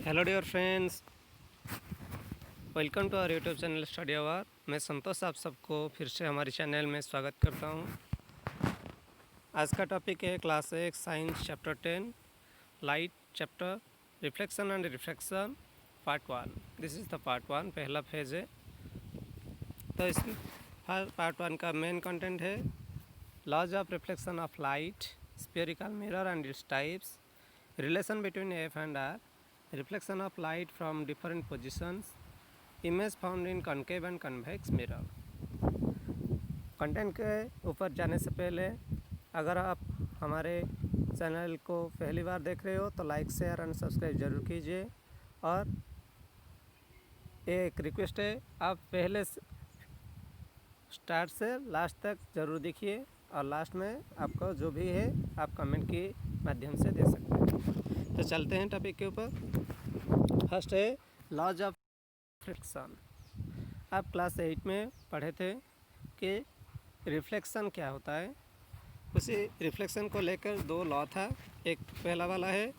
Hello dear friends, welcome to our YouTube channel study hour. मैं संतोष आप सबको फिर से हमारे चैनल में स्वागत करता हूं। आज का टॉपिक है class 1 science chapter 10 light chapter reflection and refraction part 1। This is the part 1, पहला फेज है। तो इस पार्ट 1 का मेन कंटेंट है laws of reflection of light, spherical mirror and its types, relation between F and R, reflection of light from different positions, image found in concave and convex mirror। Content के ऊपर जाने से पहले अगर आप हमारे channel को पहली बार देख रहे हो तो लाइक शेयर एंड सब्सक्राइब ज़रूर कीजिए। और एक रिक्वेस्ट है, आप पहले स्टार्ट से लास्ट तक ज़रूर देखिए और लास्ट में आपको जो भी है आप कमेंट के माध्यम से दे सकते हैं। तो चलते हैं टॉपिक के ऊपर। फर्स्ट है लॉज ऑफ रिफ्लेक्शन। आप क्लास 8 में पढ़े थे कि रिफ्लेक्शन क्या होता है। उसी रिफ्लेक्शन को लेकर दो लॉ था। एक पहला वाला है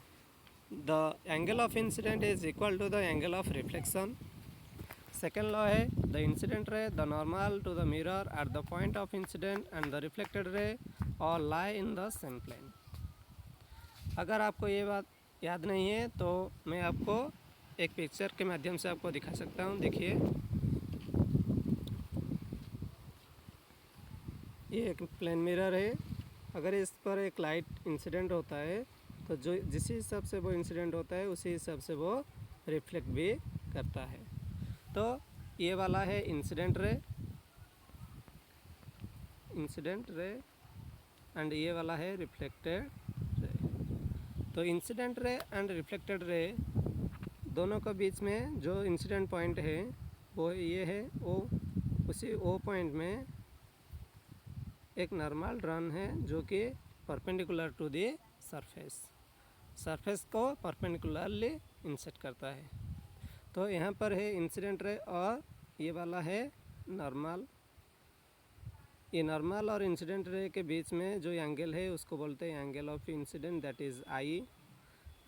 the angle of incidence is equal to the angle of reflection. Second law है the incident ray the normal to the mirror at the point of incidence and the reflected ray all lie in the same plane. अगर आपको ये बात याद नहीं है तो मैं आपको एक पिक्चर के माध्यम से आपको दिखा सकता हूँ। देखिए, ये एक प्लेन मिरर है। अगर इस पर एक लाइट इंसिडेंट होता है तो जो जिस हिसाब से वो इंसिडेंट होता है उसी हिसाब से वो रिफ्लेक्ट भी करता है। तो ये वाला है इंसिडेंट रे एंड ये वाला है रिफ्लेक्टेड रे। तो incident ray and reflected ray दोनों के बीच में जो इंसिडेंट पॉइंट है वो ये है। उसी ओ पॉइंट में एक नॉर्मल रन है जो कि परपेंडिकुलर टू दी सरफेस को परपेंडिकुलरली इंसर्ट करता है। तो यहाँ पर है इंसिडेंट रे और ये वाला है नॉर्मल। ये नॉर्मल और इंसिडेंट रे के बीच में जो एंगल है उसको बोलते हैं angle of incident, that is I.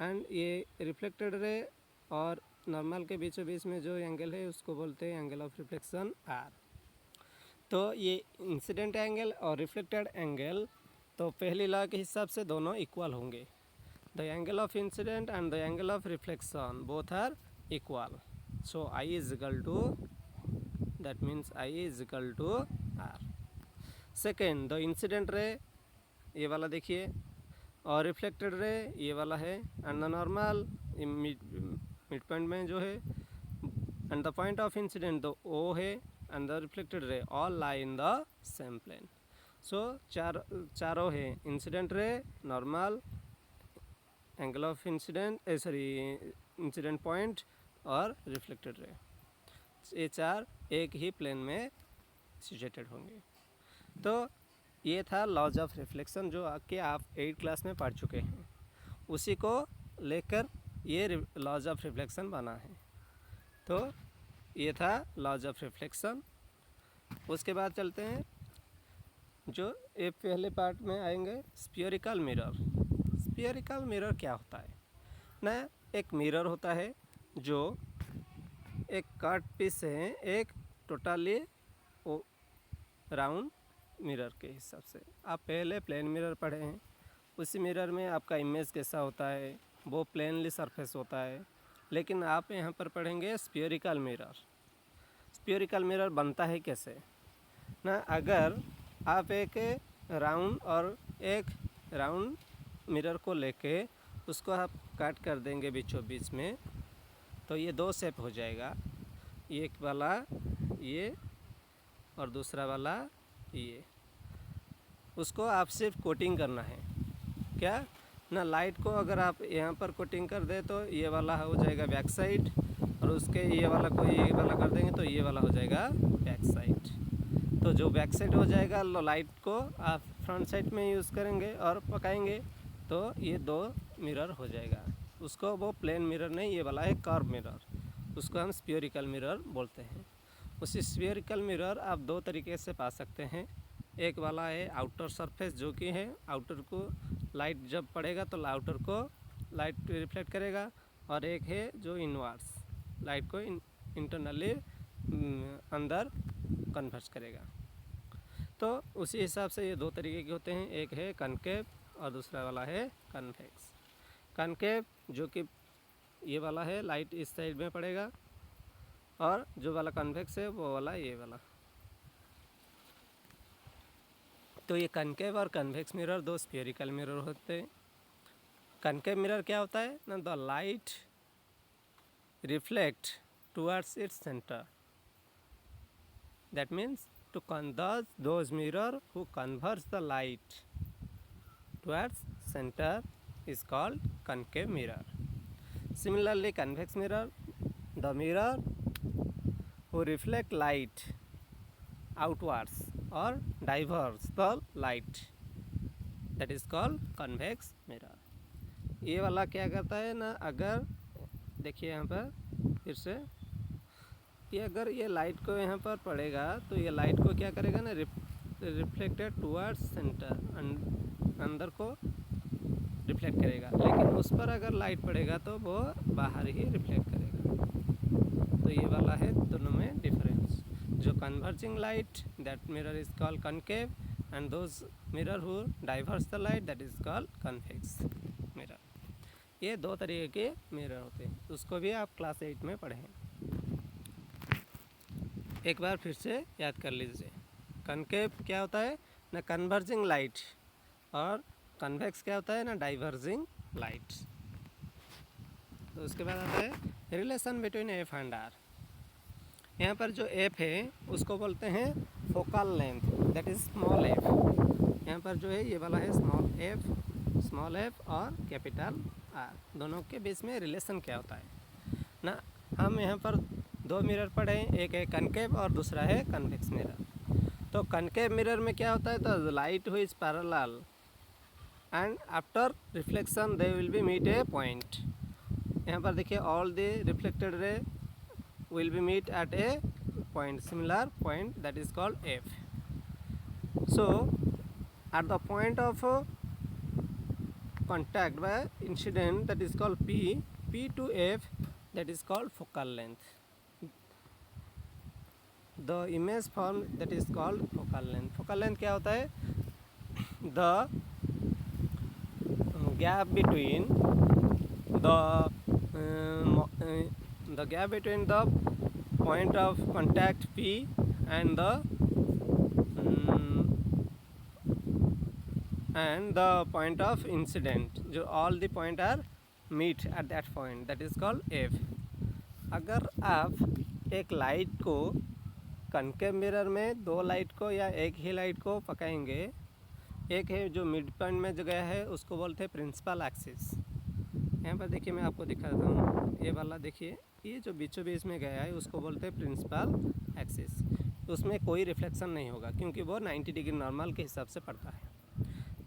And ये रिफ्लेक्टेड रे और नॉर्मल के बीचों बीच में जो एंगल है उसको बोलते हैं एंगल ऑफ रिफ्लेक्शन आर। तो ये इंसिडेंट एंगल और रिफ्लेक्टेड एंगल तो पहली लॉ के हिसाब से दोनों इक्वल होंगे। The angle of incidence and the angle of reflection both are equal. So i is equal to, that means i is equal to r. Second, the incident ray ये वाला देखिए और रिफ्लेक्टेड रे ये वाला है and the normal mid point में जो है and the point of incident the O है and the reflected ray all lie in the same plane. So चारों है incident ray, normal, angle of incident incident point और reflected ray, ये चार एक ही प्लेन में सिचुएटेड होंगे। तो ये था लॉज ऑफ रिफ्लेक्शन जो कि आप 8 क्लास में पढ़ चुके हैं। उसी को लेकर ये लॉज ऑफ रिफ्लेक्शन बना है। तो ये था लॉज ऑफ रिफ्लेक्शन। उसके बाद चलते हैं जो ये पहले पार्ट में आएंगे स्फीयरिकल मिरर। स्फीयरिकल मिरर क्या होता है ना? एक मिरर होता है जो एक कट पीस है, एक टोटली राउंड मिरर के हिसाब से। आप पहले प्लेन मिरर पढ़े हैं। उसी मिरर में आपका इमेज कैसा होता है, वो प्लेनली सरफेस होता है। लेकिन आप यहाँ पर पढ़ेंगे स्फीयरिकल मिरर। स्फीयरिकल मिरर बनता है कैसे ना? अगर आप एक राउंड मिरर को लेके उसको आप काट कर देंगे बीचों बीच में, तो ये दो शेप हो जाएगा। एक वाला ये और दूसरा वाला ये। उसको आप सिर्फ कोटिंग करना है। क्या ना, लाइट को अगर आप यहाँ पर कोटिंग कर दे तो ये वाला हो जाएगा बैक साइड, और उसके ये वाला को ये वाला कर देंगे तो ये वाला हो जाएगा बैक साइड। तो जो बैक साइड हो जाएगा लाइट को आप फ्रंट साइड में यूज़ करेंगे और पकाएंगे तो ये दो मिरर हो जाएगा। उसको वो प्लेन मिरर नहीं, ये वाला है कर्व मिरर, उसको हम स्फीयरिकल मिरर बोलते हैं। उसी स्फीयरिकल मिरर आप दो तरीके से पा सकते हैं। एक वाला है आउटर सरफेस, जो कि है आउटर को लाइट जब पड़ेगा तो आउटर को लाइट रिफ्लेक्ट करेगा और एक है जो इनवर्स, लाइट को इंटरनली अंदर कन्वर्स करेगा। तो उसी हिसाब से ये दो तरीके के होते हैं, एक है कनकेव और दूसरा वाला है कन्वेक्स। कनकेव जो कि ये वाला है, लाइट इस साइड में पड़ेगा, और जो वाला कन्वेक्स है वो वाला ये वाला। तो ये कनकेव और कन्वेक्स मिरर दो स्फेरिकल मिरर होते हैं। कनकेव मिरर क्या होता है ना, the light reflect towards its centre, that means to converge those mirror who converge the light towards center is called concave mirror. Similarly, convex mirror, the mirror who reflect light outwards or diverge the light, that is called convex mirror. ये वाला क्या करता है ना, अगर देखिए यहाँ पर फिर से, ये अगर ये लाइट को यहाँ पर पड़ेगा तो ये लाइट को क्या करेगा ना, रिफ्लेक्टेड टुवर्ड्स सेंटर, अंदर को रिफ्लेक्ट करेगा, लेकिन उस पर अगर लाइट पड़ेगा तो वो बाहर ही रिफ्लेक्ट करेगा। तो ये वाला है दोनों में डिफरेंस। जो converging light, that mirror is called concave, and those mirror who diverse the light, that is called convex mirror. ये दो तरीके के मिरर होते हैं, उसको भी आप क्लास 8 में पढ़ें। एक बार फिर से याद कर लीजिए, कनकेव क्या होता है ना, कन्वर्जिंग लाइट, और कन्वेक्स क्या होता है ना, डाइवर्जिंग लाइट। तो उसके बाद आता है relation between F and R. यहाँ पर जो एफ है उसको बोलते हैं focal length, that is small f. यहाँ पर जो है ये वाला है स्मॉल एफ और कैपिटल आर, दोनों के बीच में रिलेशन क्या होता है ना। हम यहाँ पर दो मिरर पढ़े, एक है कनकेव और दूसरा है कन्वेक्स मिरर। तो कनकेव मिरर में क्या होता है, तो लाइट हुई is parallel and after reflection they will be meet a point. यहाँ पर देखिए all the reflected ray will be meet at a point, similar point, that is called f. So at the point of contact by incident, that is called P to F, that is called focal length. The image form that is called focal length. Focal length क्या होता है, the gap between the point of contact P and the point of incident, जो all the point are meet at that point, that is called F. अगर आप एक light को concave mirror में दो लाइट को या एक ही लाइट को पकाएंगे, एक है जो मिड पॉइंट में जो गया है उसको बोलते हैं प्रिंसिपल एक्सिस। यहाँ पर देखिए मैं आपको दिखाता हूँ, ये वाला देखिए, ये जो बीचों बीच में गया है उसको बोलते हैं प्रिंसिपल एक्सिस। उसमें कोई रिफ्लेक्शन नहीं होगा क्योंकि वो 90 डिग्री नॉर्मल के हिसाब से पड़ता है।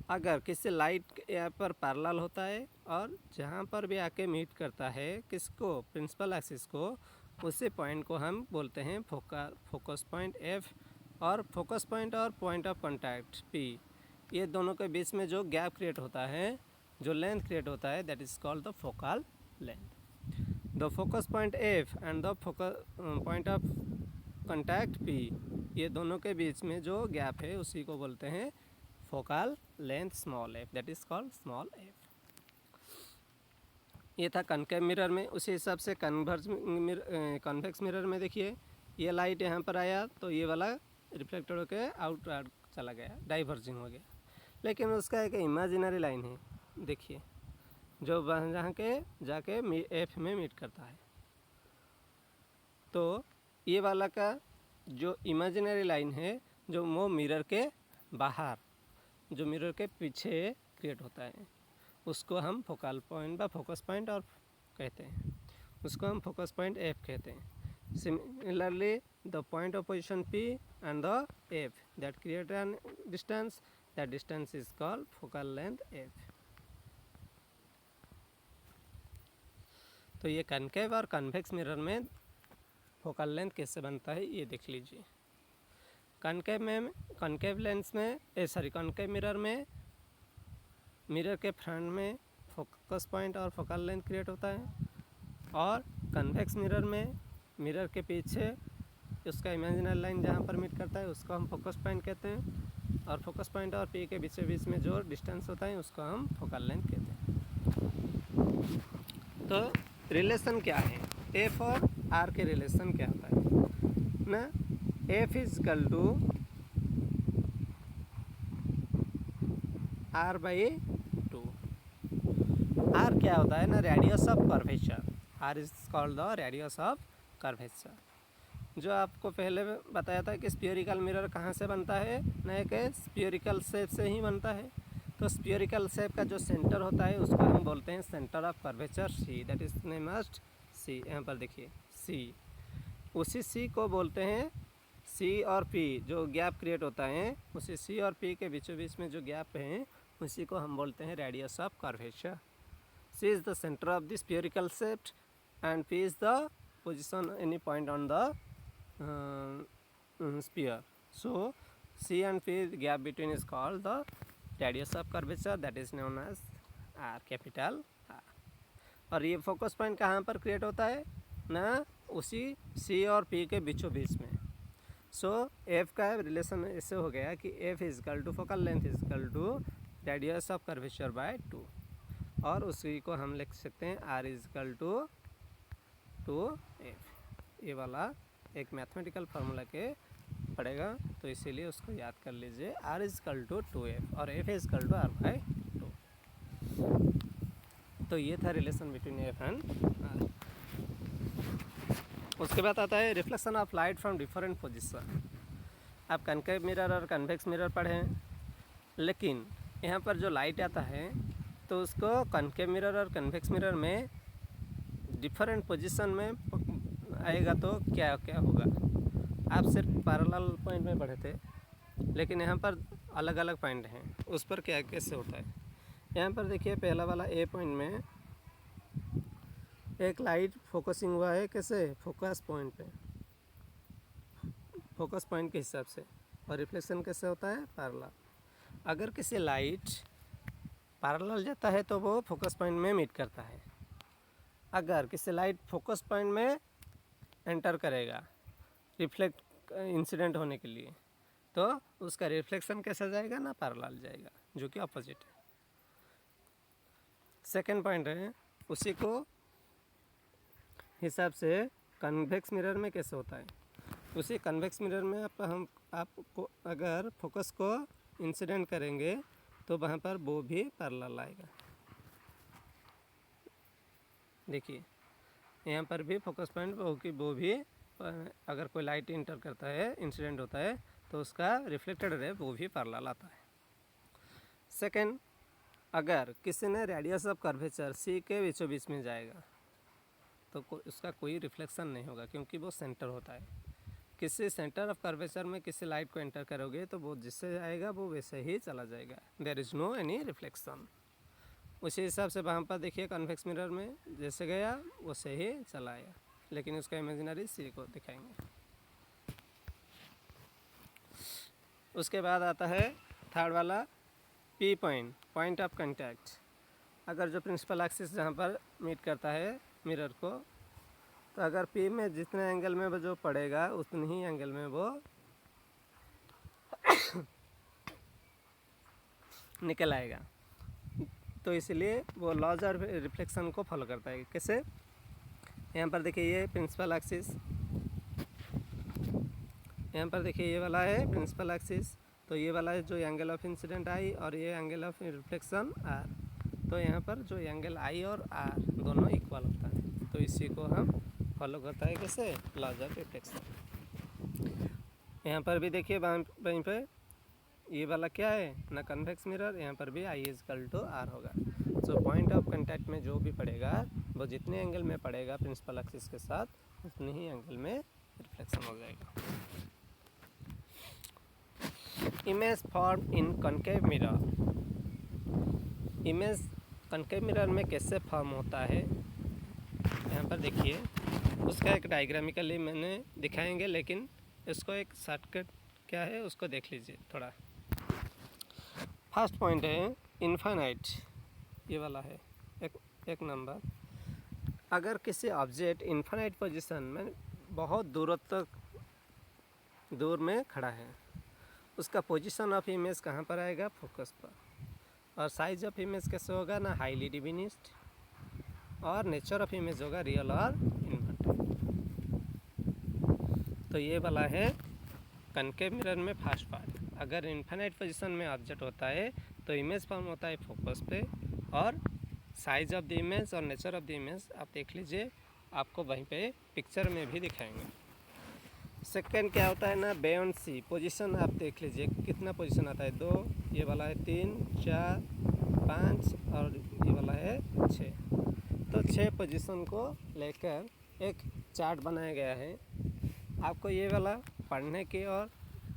अगर किसी लाइट यहाँ पर पैरेलल होता है और जहाँ पर भी आके मीट करता है किसको, प्रिंसिपल एक्सिस को, उसी पॉइंट को हम बोलते हैं फोकस पॉइंट एफ, और फोकस पॉइंट और पॉइंट ऑफ कॉन्टैक्ट पी, ये दोनों के बीच में जो गैप क्रिएट होता है, जो लेंथ क्रिएट होता है, that is called the focal length. The focus point F and the point of contact P, ये दोनों के बीच में जो गैप है उसी को बोलते हैं focal length small F, that is called small F. ये था कनकेव मिरर में। उसी हिसाब से कन्वेक्स मिरर में देखिए, ये लाइट यहाँ पर आया तो ये वाला रिफ्लेक्टेड होकर आउट चला गया, डाइवर्जिंग हो गया, लेकिन उसका एक इमेजिनरी लाइन है, देखिए, जो जहाँ के जाके एफ में मीट करता है। तो ये वाला का जो इमेजिनरी लाइन है, जो वो मिरर के बाहर, जो मिरर के पीछे क्रिएट होता है, उसको हम फोकल पॉइंट व फोकस पॉइंट और कहते हैं, उसको हम फोकस पॉइंट एफ कहते हैं। Similarly the point of position P and the F that create an distance, that distance is called focal length F. तो ये कनकेव और कन्वेक्स मिरर में फोकल लेंथ कैसे बनता है ये देख लीजिए। कनकेव लेंस में कनकेव मिरर में मिरर के फ्रंट में फोकस पॉइंट और फोकल लेंथ क्रिएट होता है, और कन्वेक्स मिरर में मिरर के पीछे उसका इमेजिनरी लाइन जहाँ पर मीट करता है उसको हम फोकस पॉइंट कहते हैं, और फोकस पॉइंट और पी के बीच में जो डिस्टेंस होता है उसको हम फोकल लेंथ कहते हैं। तो रिलेशन क्या है, एफ और आर के रिलेशन क्या होता है ना, f is equal to R by two. R क्या होता है ना, radius of curvature, R is called the radius of curvature. जो आपको पहले बताया था कि स्फीयरिकल मिरर कहाँ से बनता है ना, एक स्फीयरिकल शेप से ही बनता है। तो स्फीयरिकल शेप का जो सेंटर होता है उसको हम बोलते हैं centre of curvature C, that is named C. यहाँ पर देखिए सी, उसी सी को बोलते हैं, सी और पी जो गैप क्रिएट होता है, उसी सी और पी के बीचों बीच में जो गैप है उसी को हम बोलते हैं radius of curvature. C is the centre of the spherical shape and P is the position any point on the sphere. So C and P gap between is called the radius of curvature, that is known as R, capital R. और ये focus point कहाँ पर create होता है ना, उसी C और P के बीचों बीच में। सो F का रिलेशन इससे हो गया कि F is equal to focal length is equal to radius of curvature by 2, और उसी को हम लिख सकते हैं R is equal to f. ये वाला एक मैथमेटिकल फार्मूला के पड़ेगा, तो इसीलिए उसको याद कर लीजिए, are is equal to 2f और f is equal to R by 2। तो ये था relation between F and R. उसके बाद आता है reflection of light from different position. आप कनकेव मिरर और कन्वेक्स मिरर पढ़ें, लेकिन यहाँ पर जो लाइट आता है तो उसको कनकेव मिरर और कन्वेक्स मिरर में डिफरेंट पोजीशन में आएगा तो क्या क्या होगा। आप सिर्फ पैरेलल पॉइंट में पढ़े थे, लेकिन यहाँ पर अलग अलग पॉइंट हैं, उस पर क्या कैसे होता है। यहाँ पर देखिए पहला वाला ए पॉइंट में एक लाइट फोकसिंग हुआ है, कैसे, फोकस पॉइंट पे, फोकस पॉइंट के हिसाब से, और रिफ्लेक्शन कैसे होता है, पैरेलल। अगर किसी लाइट पैरेलल जाता है तो वो फोकस पॉइंट में मीट करता है। अगर किसी लाइट फोकस पॉइंट में एंटर करेगा रिफ्लेक्ट इंसिडेंट होने के लिए, तो उसका रिफ्लेक्शन कैसा जाएगा ना, पैरेलल जाएगा, जो कि अपोजिट है। सेकंड पॉइंट है, उसी को हिसाब से कन्वेक्स मिरर में कैसे होता है। उसी कन्वेक्स मिरर में हम आपको अगर फोकस को इंसिडेंट करेंगे तो वहाँ पर वो भी पैरेलल आएगा। देखिए यहाँ पर भी फोकस पॉइंट वो भी अगर कोई लाइट इंटर करता है, इंसिडेंट होता है, तो उसका रिफ्लेक्टेड रे वो भी पैरेलल आता है। सेकंड, अगर किसी ने रेडियस ऑफ कर्वेचर सी के बीचों बीच में जाएगा तो उसका कोई रिफ्लेक्शन नहीं होगा, क्योंकि वो सेंटर होता है। किसी सेंटर ऑफ कर्वेचर में किसी लाइट को एंटर करोगे तो वो जिससे आएगा वो वैसे ही चला जाएगा, there is no any reflection. उसी हिसाब से वहाँ पर देखिए कन्वेक्स मिरर में जैसे गया वैसे ही चला आया, लेकिन उसका इमेजिनरी सी को दिखाएंगे। उसके बाद आता है थर्ड वाला P point, point of contact. अगर जो प्रिंसिपल एक्सिस जहाँ पर मीट करता है मिरर को, तो अगर पी में जितने एंगल में वो जो पड़ेगा उतने ही एंगल में वो निकल आएगा। तो इसलिए वो लॉज और रिफ्लेक्शन को फॉलो करता है। कैसे, यहाँ पर देखिए ये प्रिंसिपल एक्सिस, यहाँ पर देखिए ये वाला है प्रिंसिपल एक्सिस, तो ये वाला है जो एंगल ऑफ इंसिडेंट आई और ये एंगल ऑफ रिफ्लेक्शन आर। तो यहाँ पर जो एंगल आई और आर दोनों इक्वल होता है, तो इसी को हम फॉलो करता है, कैसे, लॉज ऑफ रिफ्लेक्शन। यहाँ पर भी देखिए वहीं पे ये वाला क्या है ना, कन्वेक्स मिरर, यहाँ पर भी आई इज इक्वल टू आर होगा। सो पॉइंट ऑफ कांटेक्ट में जो भी पड़ेगा वो जितने एंगल में पड़ेगा प्रिंसिपल एक्सिस के साथ उतने ही एंगल में रिफ्लेक्शन हो जाएगा। Image form in concave mirror. Image concave mirror में कैसे फॉर्म होता है, यहाँ पर देखिए उसका एक डायग्रामिकली मैंने दिखाएंगे, लेकिन इसको एक शॉर्टकट क्या है उसको देख लीजिए थोड़ा। फर्स्ट पॉइंट है इनफाइनाइट, ये वाला है एक नंबर। अगर किसी ऑब्जेक्ट इनफाइनाइट पोजीशन में बहुत दूर में खड़ा है, उसका पोजीशन ऑफ इमेज कहाँ पर आएगा? फोकस पर। और साइज ऑफ इमेज कैसे होगा ना? Highly diminished. और नेचर ऑफ इमेज होगा रियल और इन्वर्टेड। तो ये वाला है कनकेव मिरर में फर्स्ट पार्ट। अगर इनफाइनाइट पोजीशन में ऑब्जेक्ट होता है तो इमेज फॉर्म होता है फोकस पे, और साइज ऑफ द इमेज और नेचर ऑफ द इमेज आप देख लीजिए, आपको वहीं पे पिक्चर में भी दिखाएंगे। सेकंड क्या होता है ना? बियॉन्ड सी पोजीशन आप देख लीजिए कितना पोजीशन आता है? 2, ये वाला है 3, 4, 5 और ये वाला है 6। तो 6 पोजीशन को लेकर एक चार्ट बनाया गया है। आपको ये वाला पढ़ने की और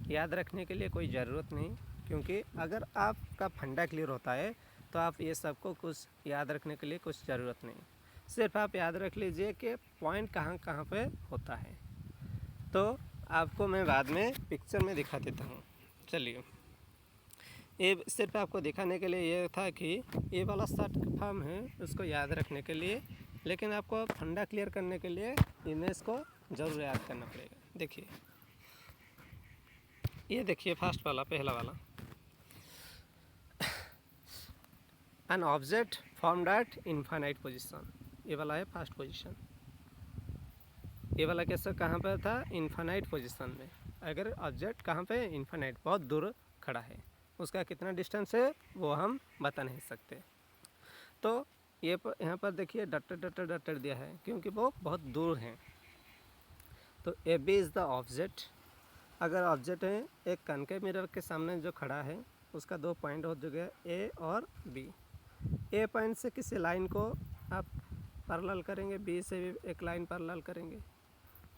याद रखने के लिए कोई ज़रूरत नहीं, क्योंकि अगर आपका फंडा क्लियर होता है तो आप ये सबको कुछ याद रखने के लिए कुछ ज़रूरत नहीं। सिर्फ आप याद रख लीजिए कि पॉइंट कहाँ कहाँ पे होता है। तो आपको मैं बाद में पिक्चर में दिखा देता हूँ। चलिए, ये सिर्फ आपको दिखाने के लिए ये था कि ये वाला शॉर्ट फॉर्म है उसको याद रखने के लिए, लेकिन आपको फंडा क्लियर करने के लिए इमेज को ज़रूर याद करना पड़ेगा। देखिए, ये देखिए फर्स्ट वाला, पहला वाला, an object formed at infinite position. ये वाला है फर्स्ट पोजीशन। ये वाला कैसे कहाँ पर था? इनफाइनाइट पोजीशन में। अगर ऑब्जेक्ट कहाँ पे? इनफाइनाइट, बहुत दूर खड़ा है, उसका कितना डिस्टेंस है वो हम बता नहीं सकते। तो ये यहाँ पर देखिए डटर दिया है क्योंकि वो बहुत दूर हैं। तो A B is the object. अगर ऑब्जेक्ट है एक कनकेव मिरर के सामने जो खड़ा है, उसका 2 पॉइंट हो गया ए और बी। ए पॉइंट से किसी लाइन को आप पैरेलल करेंगे, बी से भी एक लाइन पैरेलल करेंगे।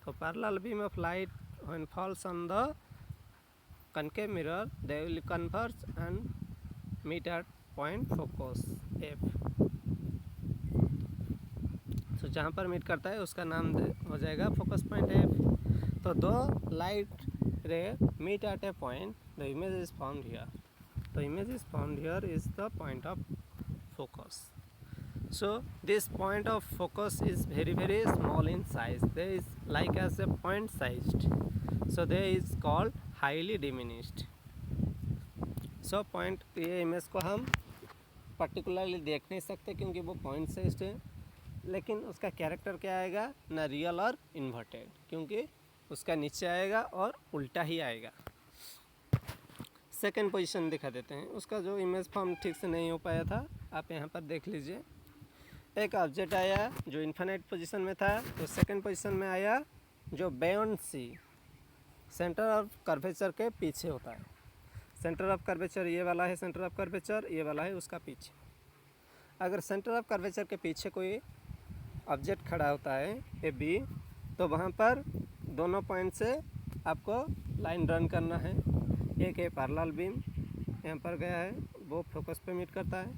तो parallel beam of light when falls on the concave mirror they will converge and meet at point focus F। तो जहाँ पर मीट करता है उसका नाम हो जाएगा फोकस पॉइंट F। तो दो लाइट रे meet at a point, the image is found here. The image is found here is the point of focus. So this point of focus is very small in size. There is like as a point sized. So there is called highly diminished. So point, ये image को हम particularly देख नहीं सकते क्योंकि वो point sized है, लेकिन उसका कैरेक्टर क्या आएगा ना? रियल और इन्वर्टेड, क्योंकि उसका नीचे आएगा और उल्टा ही आएगा। सेकंड पोजीशन दिखा देते हैं, उसका जो इमेज फॉर्म ठीक से नहीं हो पाया था, आप यहाँ पर देख लीजिए। एक ऑब्जेक्ट आया जो इन्फाइनाइट पोजीशन में था, तो सेकंड पोजीशन में आया जो beyond C, centre of curvature के पीछे होता है। सेंटर ऑफ कर्वेचर ये वाला है, सेंटर ऑफ कर्वेचर ये वाला है उसका पीछे। अगर सेंटर ऑफ कर्वेचर के पीछे कोई ऑब्जेक्ट खड़ा होता है ए बी, तो वहाँ पर दोनों पॉइंट से आपको लाइन रन करना है। एक है पैरेलल बीम, यहाँ पर गया है, वो फोकस पे मीट करता है,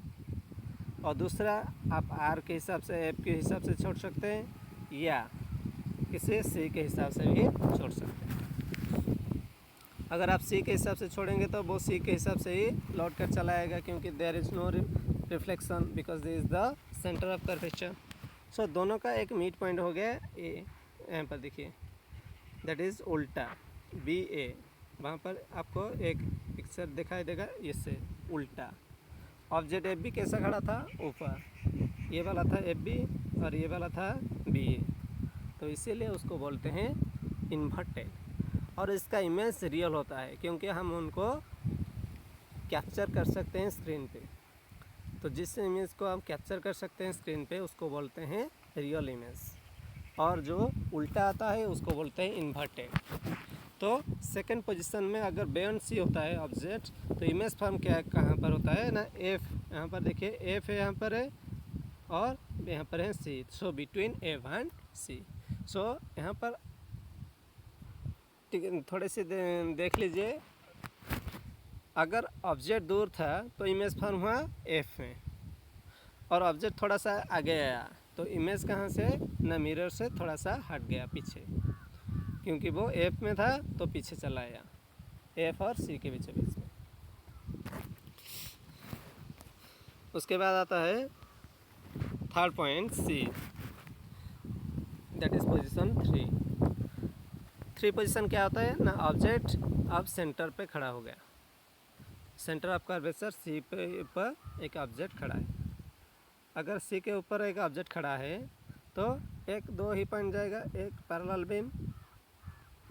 और दूसरा आप आर के हिसाब से, एफ के हिसाब से छोड़ सकते हैं, या किसी सी के हिसाब से भी छोड़ सकते हैं। अगर आप सी के हिसाब से छोड़ेंगे तो वो सी के हिसाब से ही लौट कर चला आएगा, क्योंकि there is no reflection because this is the centre of curvature. So दोनों का एक मीट पॉइंट हो गया ए। यहाँ पर देखिए दैट इज़ उल्टा बी ए, वहाँ पर आपको एक पिक्चर दिखाई देगा इससे उल्टा। ऑब्जेक्ट एफ बी कैसा खड़ा था? ऊपर, ये वाला था एफ बी और ये वाला था बी ए, तो इसीलिए उसको बोलते हैं इन्वर्टेड। और इसका इमेज रियल होता है क्योंकि हम उनको कैप्चर कर सकते हैं स्क्रीन पे। तो जिस इमेज को हम कैप्चर कर सकते हैं स्क्रीन पे उसको बोलते हैं रियल इमेज, और जो उल्टा आता है उसको बोलते हैं इन्वर्टेड। तो सेकंड पोजीशन में अगर बियॉन्ड सी होता है ऑब्जेक्ट, तो इमेज फॉर्म क्या कहाँ पर होता है ना? एफ। यहाँ पर देखिए एफ है, यहाँ पर है, और यहाँ पर है सी। सो बिटवीन एफ एंड सी। सो यहाँ पर थोड़े से देख लीजिए, अगर ऑब्जेक्ट दूर था तो इमेज फॉर्म हुआ एफ में, और ऑब्जेक्ट थोड़ा सा आगे आया तो इमेज कहाँ से ना? मिरर से थोड़ा सा हट गया पीछे, क्योंकि वो एफ में था तो पीछे चला आया, एफ और सी के बीच में। उसके बाद आता है third point C. That is position 3। 3 position क्या होता है ना, ऑब्जेक्ट अब सेंटर पे खड़ा हो गया, सेंटर ऑफ कर्वेचर सी पे पर एक ऑब्जेक्ट खड़ा है। अगर सी के ऊपर एक ऑब्जेक्ट खड़ा है तो एक दो ही पॉइंट जाएगा, एक पैरेलल बीम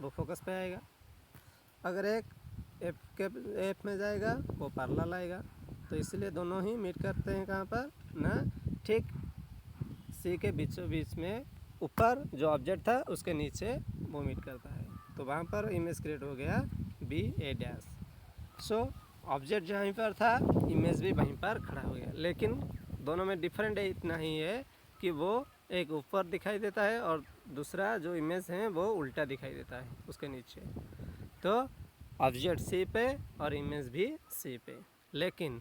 वो फोकस पे आएगा, अगर एक एफ में जाएगा वो पैरेलल आएगा। तो इसलिए दोनों ही मीट करते हैं कहाँ पर ना, ठीक सी के बीचों बीच में ऊपर जो ऑब्जेक्ट था उसके नीचे वो मीट करता है। तो वहाँ पर इमेज क्रिएट हो गया बी ए डैश। सो ऑब्जेक्ट जहीं पर था इमेज भी वहीं पर खड़ा हो गया, लेकिन दोनों में डिफरेंट इतना ही है कि वो एक ऊपर दिखाई देता है और दूसरा जो इमेज है वो उल्टा दिखाई देता है उसके नीचे। तो ऑब्जेक्ट सी पे और इमेज भी सी पे, लेकिन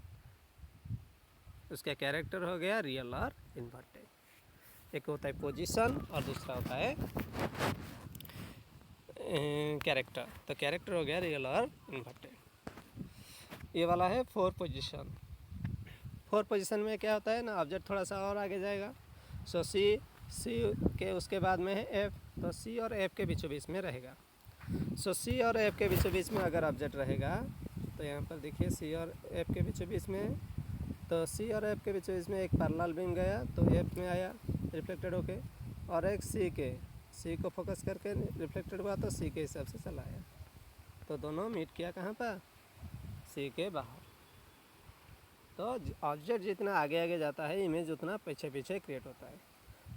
उसका कैरेक्टर हो गया रियल और इन्वर्टेड। एक होता है पोजीशन और दूसरा होता है कैरेक्टर। तो कैरेक्टर हो गया रियल और इन्वर्टेड। ये वाला है 4 पोजीशन। 4 पोजीशन में क्या होता है ना, ऑब्जेक्ट थोड़ा सा और आगे जाएगा। सो सी के उसके बाद में है एफ, तो सी और एफ के बीचों बीच में रहेगा। सो सी और एफ के बीचों बीच में अगर ऑब्जेक्ट रहेगा तो यहाँ पर देखिए सी और एफ के बीचों बीच में, तो सी और एफ के बीचों बीच में एक पैरेलल बीम गया तो एफ में आया रिफ्लेक्टेड होके, और एक सी को फोकस करके रिफ्लेक्टेड हुआ तो सी के हिसाब से चला आया। तो दोनों मीट किया कहाँ पर, सी के बाहर। तो ऑब्जेक्ट जितना आगे आगे जाता है इमेज उतना पीछे पीछे क्रिएट होता है,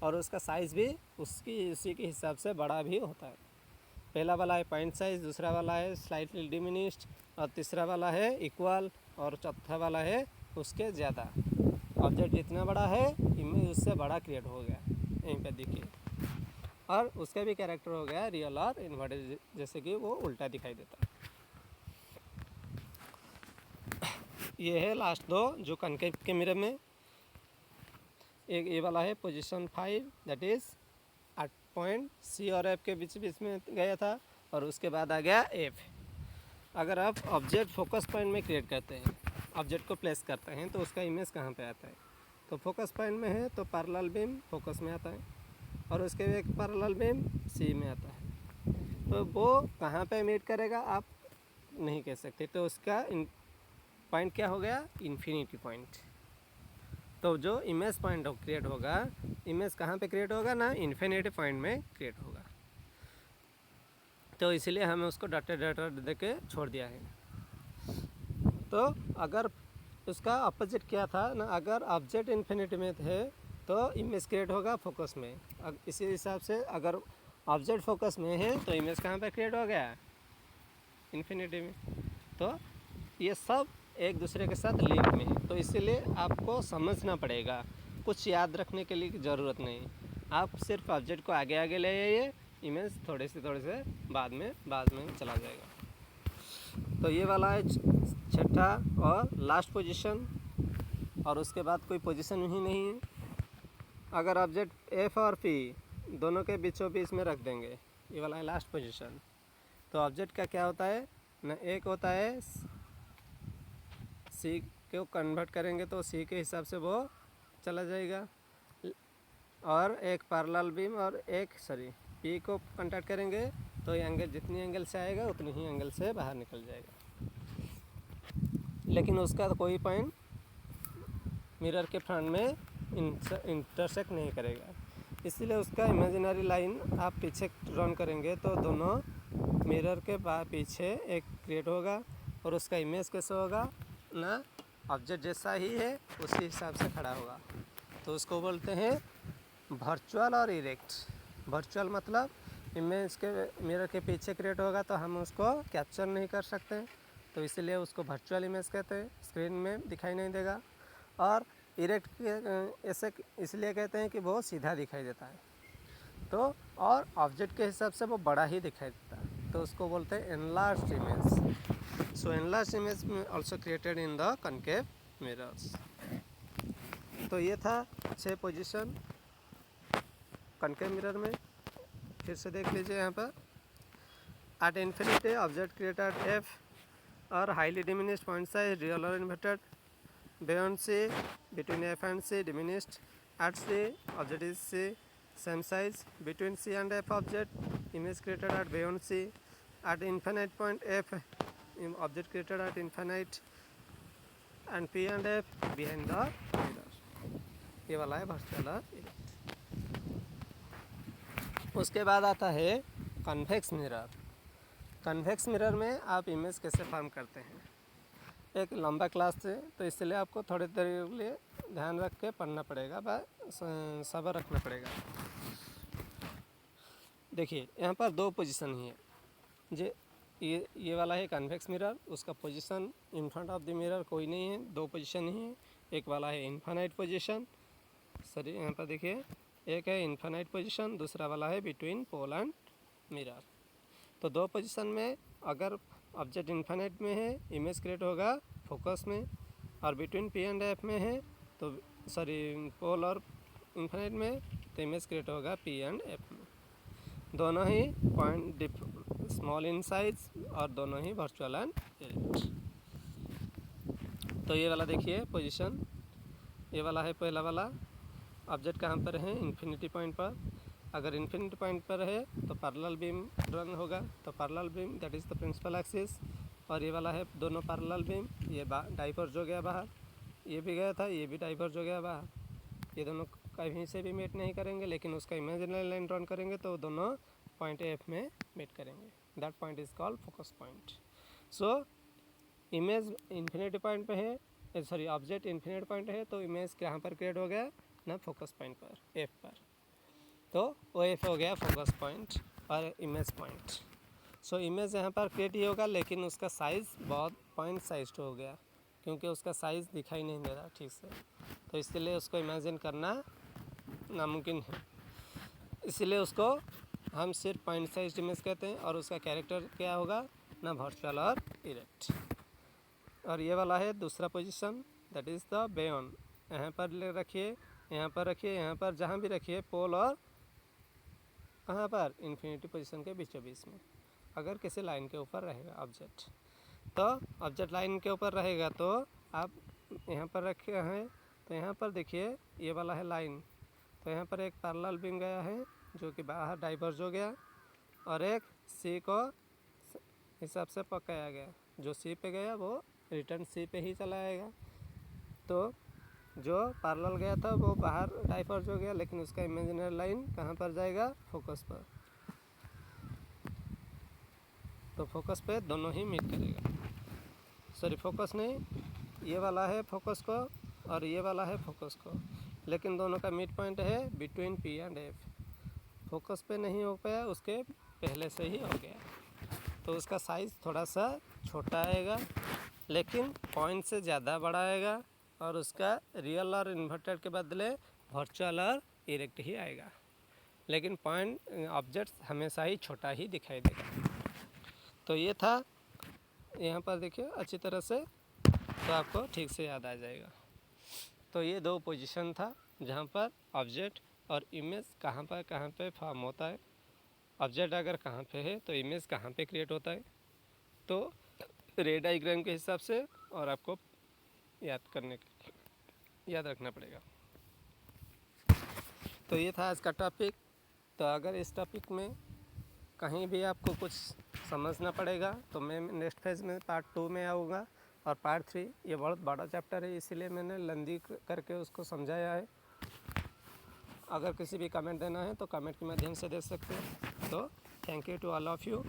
और उसका साइज़ भी उसी के हिसाब से बड़ा भी होता है। पहला वाला है पॉइंट साइज, दूसरा वाला है स्लाइटली डिमिनिश्ड, और तीसरा वाला है इक्वल, और चौथा वाला है उसके ज़्यादा। ऑब्जेक्ट जितना बड़ा है इमेज उससे बड़ा क्रिएट हो गया, यहीं पे देखिए। और उसका भी कैरेक्टर हो गया रियल और इन्वर्टेड, जैसे कि वो उल्टा दिखाई देता है। ये है लास्ट दो जो कनकेव के मिरर में। एक ये वाला है position 5, that is 8 point C और एफ के बीच बीच में गया था, और उसके बाद आ गया एफ। अगर आप ऑब्जेक्ट फोकस पॉइंट में क्रिएट करते हैं, ऑब्जेक्ट को प्लेस करते हैं, तो उसका इमेज कहाँ पे आता है, तो फोकस पॉइंट में है तो पैरेलल बीम फोकस में आता है, और उसके एक पैरेलल बीम सी में आता है। तो वो कहाँ पे मीट करेगा आप नहीं कह सकते, तो उसका पॉइंट क्या हो गया, इन्फिनिटी पॉइंट। तो जो इमेज पॉइंट क्रिएट होगा, इमेज कहाँ पे क्रिएट होगा ना, इन्फिनिटी पॉइंट में क्रिएट होगा। तो इसलिए हमें उसको डॉटेड दे के छोड़ दिया है। तो अगर उसका अपोजिट क्या था ना, अगर ऑब्जेक्ट इन्फिनिटी में थे तो इमेज क्रिएट होगा फोकस में। इसी हिसाब से अगर ऑब्जेक्ट फोकस में है तो इमेज कहाँ पे क्रिएट हो गया, इन्फिनिटी में। तो ये सब एक दूसरे के साथ लिंक में है, तो इसीलिए आपको समझना पड़ेगा, कुछ याद रखने के लिए ज़रूरत नहीं। आप सिर्फ ऑब्जेक्ट को आगे आगे ले आइए, इमेज थोड़े से बाद में चला जाएगा। तो ये वाला है छठा और लास्ट पोजीशन, और उसके बाद कोई पोजीशन ही नहीं है। अगर ऑब्जेक्ट एफ और पी दोनों के बीचों बीच में रख देंगे, ये वाला है लास्ट पोजीशन, तो ऑब्जेक्ट का क्या होता है ना, एक होता है सी को कन्वर्ट करेंगे तो सी के हिसाब से वो चला जाएगा, और एक पैरेलल बीम और एक पी को कांटेक्ट करेंगे तो एंगल जितनी एंगल से आएगा उतनी ही एंगल से बाहर निकल जाएगा, लेकिन उसका कोई पॉइंट मिरर के फ्रंट में इंटरसेक्ट नहीं करेगा। इसलिए उसका इमेजिनरी लाइन आप पीछे रन करेंगे तो दोनों मिरर के पीछे एक क्रिएट होगा, और उसका इमेज कैसे होगा ना, ऑब्जेक्ट जैसा ही है उसी हिसाब से खड़ा होगा। तो उसको बोलते हैं वर्चुअल और इरेक्ट। वर्चुअल मतलब इमेज के मिरर के पीछे क्रिएट होगा तो हम उसको कैप्चर नहीं कर सकते, तो इसलिए उसको वर्चुअल इमेज कहते हैं, स्क्रीन में दिखाई नहीं देगा। और इरेक्ट ऐसे इसलिए कहते हैं कि वो सीधा दिखाई देता है, तो और ऑब्जेक्ट के हिसाब से वो बड़ा ही दिखाई देता है, तो उसको बोलते हैं enlarged image. So enlarged image also created in the concave mirrors. तो ये था 6 पोजीशन कनकेव मिरर में। फिर से देख लीजिए यहाँ पर, at infinity object created F और highly diminished point size real और inverted, beyond C between F and C diminished, at C object is C same size between C and F object, image created at beyond C, at infinite point F, object created at infinite, and P and F behind the mirror. ये वाला है virtual erect. उसके बाद आता है convex mirror. Convex mirror में आप image कैसे फॉर्म करते हैं, एक लंबा क्लास है तो इसलिए आपको थोड़ी देर के लिए ध्यान रख के पढ़ना पड़ेगा, सब्र रखना पड़ेगा। देखिए यहाँ पर दो पोजीशन ही है, ये वाला है कन्वेक्स मिरर, उसका position in front of the mirror कोई नहीं है, दो पोजीशन ही है। एक वाला है इनफाइनाइट पोजीशन, सॉरी यहाँ पर देखिए एक है इनफाइनाइट पोजीशन, दूसरा वाला है बिटवीन पोल एंड मिरर। तो दो पोजीशन में अगर ऑब्जेक्ट इनफाइनाइट में है इमेज क्रिएट होगा फोकस में, और बिटवीन पी एंड एफ में है तो सॉरी पोल और इनफाइनाइट में तो इमेज क्रिएट होगा पी एंड एफ में। दोनों ही पॉइंट स्मॉल इन साइज और दोनों ही वर्चुअल एंड इरेक्ट। तो ये वाला देखिए पोजीशन, ये वाला है पहला वाला। ऑब्जेक्ट कहाँ पर है, इन्फिनिटी पॉइंट पर। अगर इन्फिनिटी पॉइंट पर है तो पैरेलल बीम रन होगा, तो parallel beam that is the principal axis. और ये वाला है दोनों पैरेलल बीम, ये डाइवर्ज हो गया बाहर, ये भी गया था, ये भी डाइवर्ज हो गया बाहर। ये दोनों कहीं से भी मीट नहीं करेंगे, लेकिन उसका इमेजिनरी लाइन ड्रॉन करेंगे तो दोनों पॉइंट एफ में मीट करेंगे। That point is called focus point. So image infinity point पे है, सॉरी ऑब्जेक्ट इन्फिनिटी पॉइंट है तो इमेज कहाँ पर क्रिएट हो गया ना, फोकस पॉइंट पर, एफ पर। तो वो एफ हो गया फोकस पॉइंट और इमेज पॉइंट। सो इमेज यहाँ पर क्रिएट ही होगा, लेकिन उसका साइज़ बहुत पॉइंट साइज हो गया, क्योंकि उसका साइज़ दिखाई नहीं दे रहा ठीक से, तो इसलिए उसको इमेजिन करना नामुमकिन है। इसलिए उसको हम सिर्फ पॉइंट साइज इमेज कहते हैं, और उसका कैरेक्टर क्या होगा ना, वर्चुअल और इरेक्ट। और ये वाला है दूसरा पोजीशन, दैट इज़ द बेयॉन। यहाँ पर ले रखिए, यहाँ पर रखिए, यहाँ पर जहाँ भी रखिए, पोल और कहाँ पर इन्फिनिटी पोजीशन के बीचों बीच में। अगर किसी लाइन के ऊपर रहेगा ऑब्जेक्ट, तो ऑब्जेक्ट लाइन के ऊपर रहेगा तो आप यहाँ पर रखे हैं, तो यहाँ पर देखिए ये वाला है लाइन, तो यहाँ पर एक पैरेलल बीम गया है जो कि बाहर डाइवर्ज हो गया, और एक सी को हिसाब से पकाया गया, जो सी पे गया वो रिटर्न सी पे ही चला आएगा। तो जो पैरेलल गया था वो बाहर डाइवर्ज हो गया, लेकिन उसका इमेजिनरी लाइन कहाँ पर जाएगा, फोकस पर। तो फोकस पे दोनों ही मीट करेगा, सॉरी फोकस नहीं, ये वाला है फोकस को और ये वाला है फोकस को, लेकिन दोनों का मिड पॉइंट है between P and F. Focus पे नहीं हो पाया, उसके पहले से ही हो गया, तो उसका साइज़ थोड़ा सा छोटा आएगा, लेकिन पॉइंट से ज़्यादा बड़ा आएगा, और उसका रियल और इन्वर्टेड के बदले वर्चुअल और इरेक्ट ही आएगा, लेकिन पॉइंट ऑब्जेक्ट हमेशा ही छोटा ही दिखाई देगा। तो ये था, यहाँ पर देखिए अच्छी तरह से, तो आपको ठीक से याद आ जाएगा। तो ये दो पोजीशन था जहाँ पर ऑब्जेक्ट और इमेज कहाँ पे फॉर्म होता है। ऑब्जेक्ट अगर कहाँ पे है तो इमेज कहाँ पे क्रिएट होता है, तो रे डाइग्राम के हिसाब से, और आपको याद रखना पड़ेगा। तो ये था आज का टॉपिक। तो अगर इस टॉपिक में कहीं भी आपको कुछ समझना पड़ेगा तो मैं नेक्स्ट फेज में पार्ट 2 में आऊँगा, और पार्ट 3 ये बहुत बड़ा चैप्टर है, इसीलिए मैंने लंदी करके उसको समझाया है। अगर किसी भी कमेंट देना है तो कमेंट के माध्यम से दे सकते हैं। तो thank you to all of you.